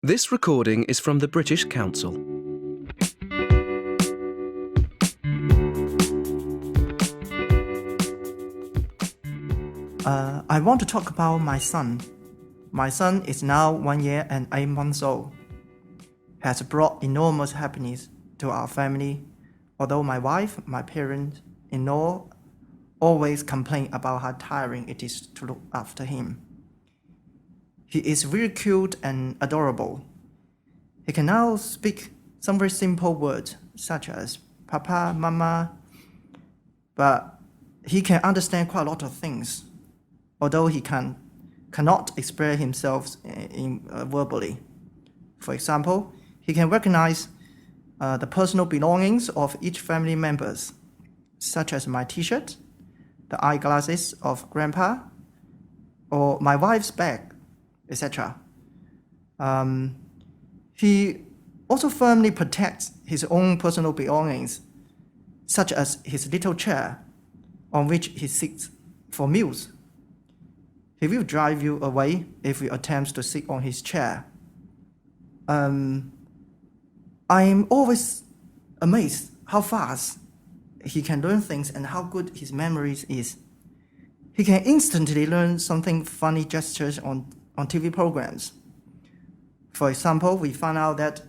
This recording is from the British Council. I want to talk about my son. My son is now 1 year and 8 months old. He has brought enormous happiness to our family, although my wife, my parents-in-law, always complain about how tiring it is to look after him. He is really cute and adorable. He can now speak some very simple words such as Papa, Mama, but he can understand quite a lot of things, although he cannot express himself verbally. For example, he can recognize the personal belongings of each family members, such as my t-shirt, the eyeglasses of Grandpa, or my wife's bag, etc. He also firmly protects his own personal belongings, such as his little chair on which he sits for meals. He will drive you away if you attempt to sit on his chair. I'm always amazed how fast he can learn things and how good his memories is. He can instantly learn something funny gestures on TV programs. For example, we found out that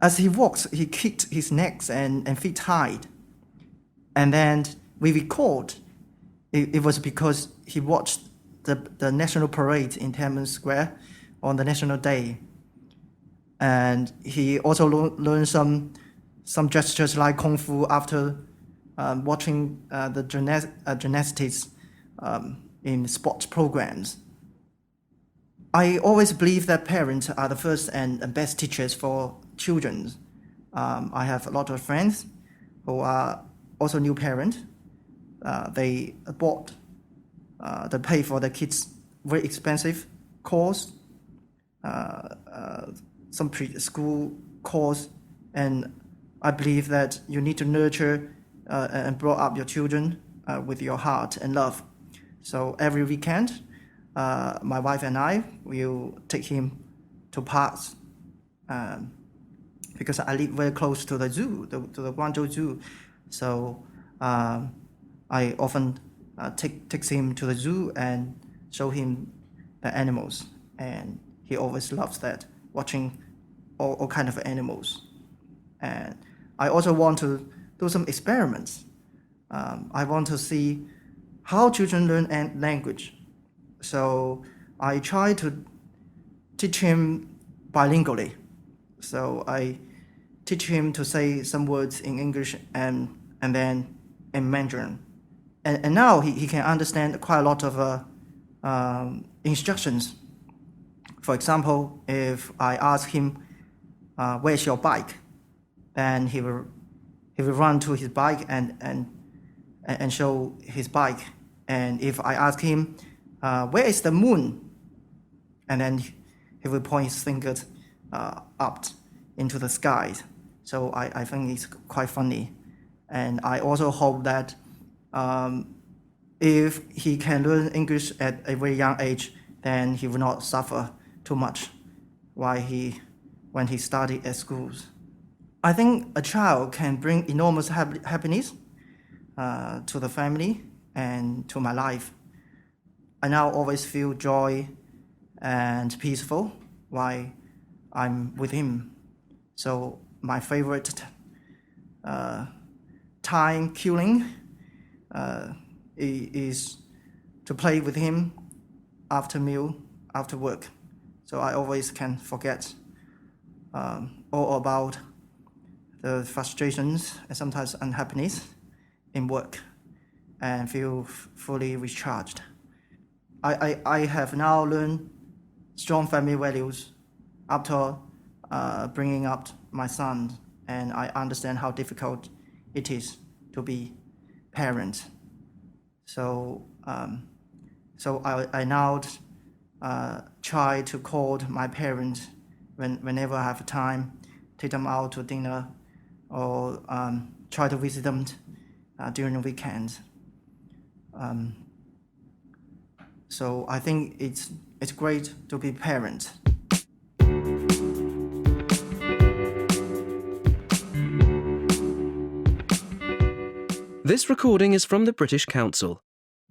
as he walks, he kicked his necks and feet high. And then we recalled it was because he watched the national parade in Tiananmen Square on the National Day. And he also learned some gestures like Kung Fu after watching the gymnastics in sports programs. I always believe that parents are the first and best teachers for children. I have a lot of friends who are also new parents. They pay for their kids very expensive course, some preschool course, and I believe that you need to nurture and grow up your children with your heart and love. So every weekend, my wife and I will take him to parks because I live very close to the zoo, to the Guangzhou Zoo. So I often take him to the zoo and show him the animals, and he always loves that, watching all kinds of animals. And I also want to do some experiments. I want to see how children learn language. So I try to teach him bilingually. So I teach him to say some words in English and then in Mandarin. And now he can understand quite a lot of instructions. For example, if I ask him, where's your bike? Then he will run to his bike and show his bike. And if I ask him, where is the moon? And then he will point his fingers up into the sky. So I think it's quite funny. And I also hope that if he can learn English at a very young age, then he will not suffer too much when he studied at schools. I think a child can bring enormous happiness to the family and to my life. I now always feel joy and peaceful while I'm with him. So my favorite time killing is to play with him after meal, after work. So I always can forget all about the frustrations and sometimes unhappiness in work and feel fully recharged. I have now learned strong family values after bringing up my son, and I understand how difficult it is to be parent. So I now try to call my parents whenever I have time, take them out to dinner, or try to visit them during the weekends. So I think it's great to be parent. This recording is from the British Council.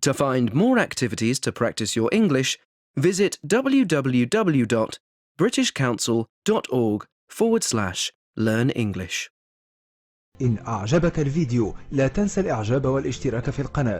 To find more activities to practice your English, visit www.britishcouncil.org/learn English. إن أعجبك الفيديو لا تنسى الإعجاب والاشتراك في القناة.